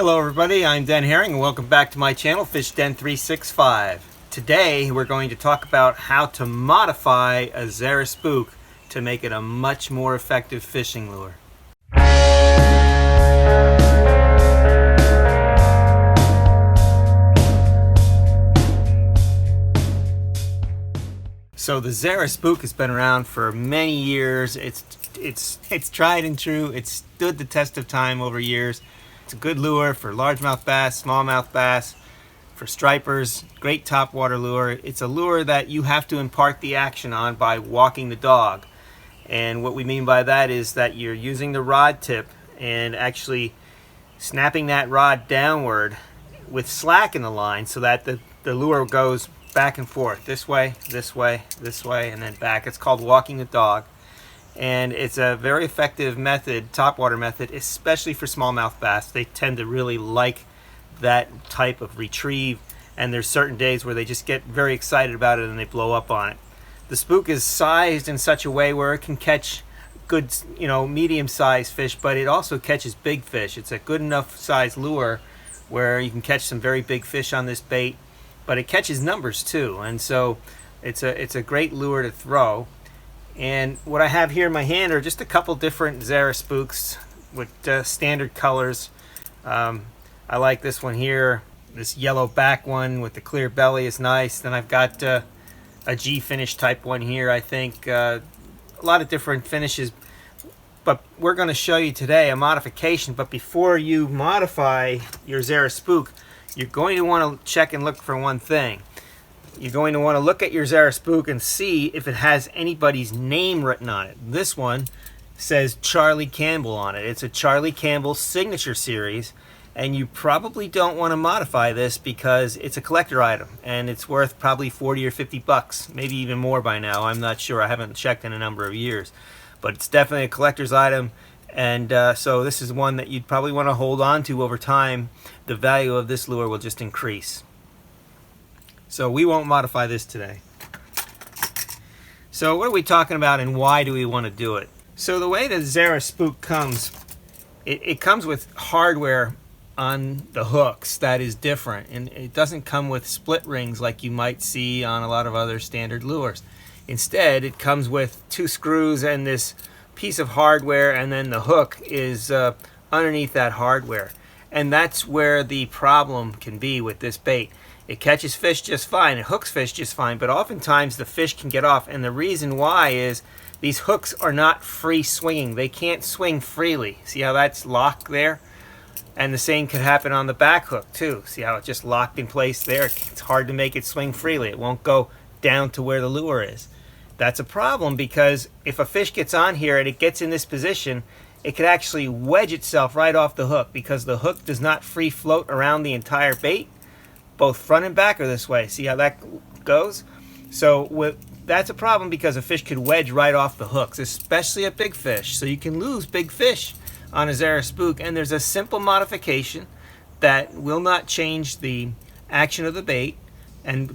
Hello everybody, I'm Den Haring and welcome back to my channel, Fish Den 365. Today we're going to talk about how to modify a Zara Spook to make it a much more effective fishing lure. So the Zara Spook has been around for many years. It's tried and true. It's stood the test of time over years. It's a good lure for largemouth bass, smallmouth bass, for stripers, great topwater lure. It's a lure that you have to impart the action on by walking the dog. And what we mean by that is that you're using the rod tip and actually snapping that rod downward with slack in the line so that the lure goes back and forth, this way, this way, this way, and then back. It's called walking the dog. And it's a very effective method, topwater method, especially for smallmouth bass. They tend to really like that type of retrieve, and there's certain days where they just get very excited about it and they blow up on it. The Spook is sized in such a way where it can catch good, medium-sized fish, but it also catches big fish. It's a good enough size lure where you can catch some very big fish on this bait, but it catches numbers too, and so it's a great lure to throw. And what I have here in my hand are just a couple different Zara Spooks with standard colors. I like this one here. This yellow back one with the clear belly is nice. Then I've got a G finish type one here, I think. A lot of different finishes. But we're going to show you today a modification. But before you modify your Zara Spook, you're going to want to check and look for one thing. You're going to want to look at your Zara Spook and see if it has anybody's name written on it. This one says Charley Campbell on it. It's a Charley Campbell signature series, and you probably don't want to modify this because it's a collector item and it's worth probably 40 or 50 bucks, maybe even more by now. I'm not sure. I haven't checked in a number of years, but it's definitely a collector's item. And so this is one that you'd probably want to hold on to over time. The value of this lure will just increase. So we won't modify this today. So what are we talking about and why do we want to do it? So the way the Zara Spook comes, it comes with hardware on the hooks that is different, and it doesn't come with split rings like you might see on a lot of other standard lures. Instead, it comes with two screws and this piece of hardware, and then the hook is underneath that hardware. And that's where the problem can be with this bait. It catches fish just fine, it hooks fish just fine, but oftentimes the fish can get off, and the reason why is these hooks are not free swinging. They can't swing freely. See how that's locked there? And the same could happen on the back hook too. See how it's just locked in place there? It's hard to make it swing freely. It won't go down to where the lure is. That's a problem because if a fish gets on here and it gets in this position, it could actually wedge itself right off the hook because the hook does not free float around the entire bait. Both front and back are this way. See how that goes? So that's a problem because a fish could wedge right off the hooks, especially a big fish. So you can lose big fish on a Zara Spook, and there's a simple modification that will not change the action of the bait,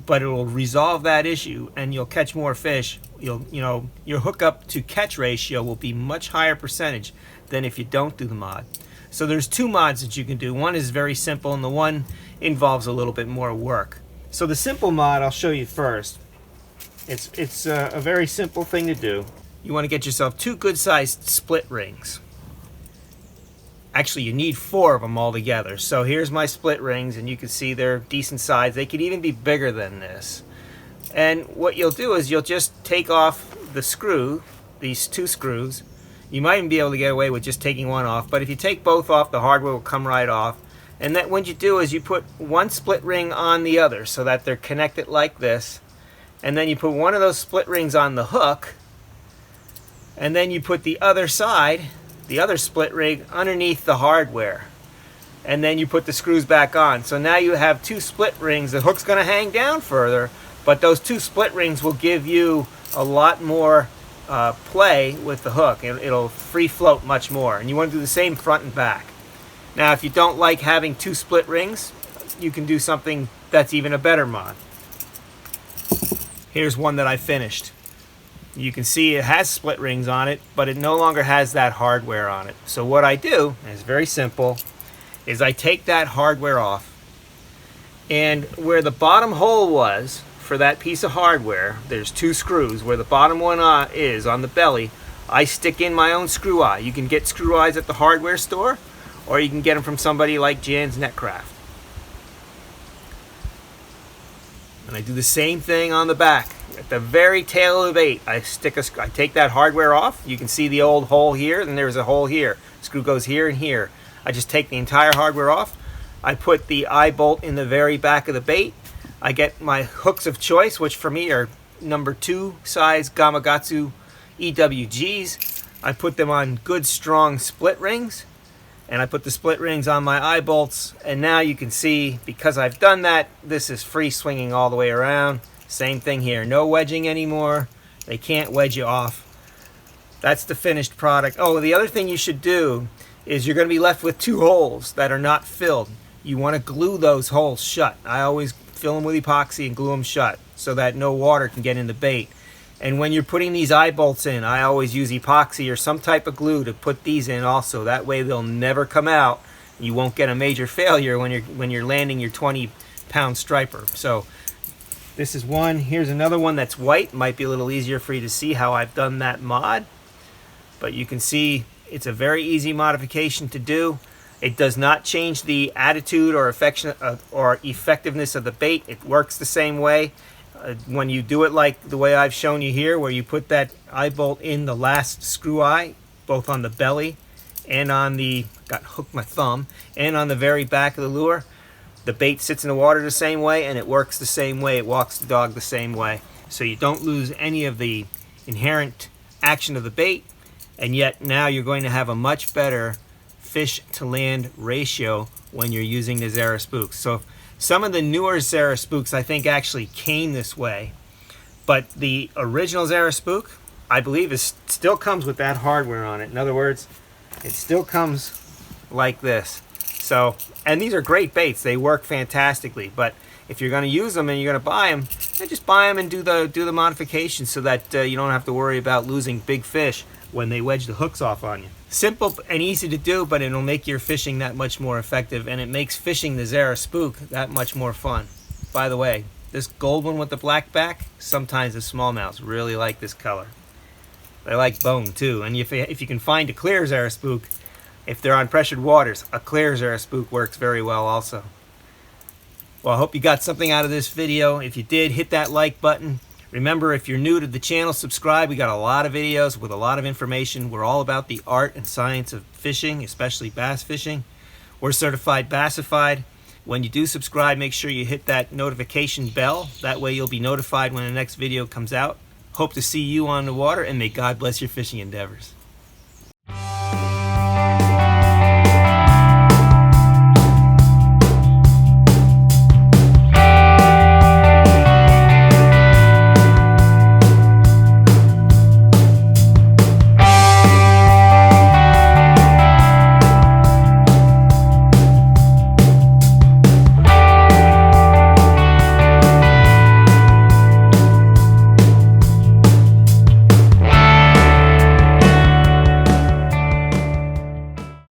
but it will resolve that issue, and you'll catch more fish. Your hookup to catch ratio will be much higher percentage than if you don't do the mod. So there's two mods that you can do. One is very simple, and the one involves a little bit more work. So the simple mod I'll show you first. It's a very simple thing to do. You want to get yourself two good-sized split rings. Actually, you need 4 of them all together. So here's my split rings, and you can see they're decent size. They could even be bigger than this. And what you'll do is you'll just take off the screw, these 2 screws. You might even be able to get away with just taking one off, but if you take both off, the hardware will come right off. And then what you do is you put one split ring on the other so that they're connected like this. And then you put one of those split rings on the hook, and then you put the other side, the other split ring, underneath the hardware. And then you put the screws back on. So now you have 2 split rings. The hook's going to hang down further, but those 2 split rings will give you a lot more play with the hook. It'll free float much more, and you want to do the same front and back. Now if you don't like having 2 split rings, you can do something that's even a better mod. Here's one that I finished. You can see it has split rings on it, but it no longer has that hardware on it. So what I do is very simple. is I take that hardware off, and where the bottom hole was for that piece of hardware, there's 2 screws. Where the bottom one is on the belly, I stick in my own screw eye. You can get screw eyes at the hardware store, or you can get them from somebody like Jan's Netcraft. And I do the same thing on the back. At the very tail of the bait, I take that hardware off. You can see the old hole here, and there's a hole here. Screw goes here and here. I just take the entire hardware off. I put the eye bolt in the very back of the bait. I get my hooks of choice, which for me are number 2 size Gamakatsu EWGs. I put them on good strong split rings, and I put the split rings on my eye bolts, and now you can see, because I've done that, this is free swinging all the way around. Same thing here, no wedging anymore. They can't wedge you off. That's the finished product. Oh, the other thing you should do is you're going to be left with 2 holes that are not filled. You want to glue those holes shut. I always fill them with epoxy and glue them shut so that no water can get in the bait. And when you're putting these eye bolts in, I always use epoxy or some type of glue to put these in also. That way they'll never come out. You won't get a major failure when you're landing your 20-pound striper. So this is one. Here's another one that's white. Might be a little easier for you to see how I've done that mod. But you can see it's a very easy modification to do. It does not change the attitude or effectiveness of the bait. It works the same way. When you do it like the way I've shown you here, where you put that eye bolt in the last screw eye, both on the belly and on the, got hooked my thumb, and on the very back of the lure, the bait sits in the water the same way, and it works the same way. It walks the dog the same way. So you don't lose any of the inherent action of the bait, and yet now you're going to have a much better fish to land ratio when you're using the Zara Spooks. So some of the newer Zara Spooks I think actually came this way, but the original Zara Spook, I believe, still comes with that hardware on it. In other words, it still comes like this. So, and these are great baits. They work fantastically, but if you're going to use them and you're going to buy them, then just buy them and do the modifications so that you don't have to worry about losing big fish when they wedge the hooks off on you. Simple and easy to do, but it'll make your fishing that much more effective, and it makes fishing the Zara Spook that much more fun. By the way, this gold one with the black back, sometimes the smallmouths really like this color. They like bone too, and if you can find a clear Zara Spook, if they're on pressured waters, a clear Zara Spook works very well also. Well, I hope you got something out of this video. If you did, hit that like button. Remember, if you're new to the channel, subscribe. We got a lot of videos with a lot of information. We're all about the art and science of fishing, especially bass fishing. We're certified Bassified. When you do subscribe, make sure you hit that notification bell. That way you'll be notified when the next video comes out. Hope to see you on the water, and may God bless your fishing endeavors.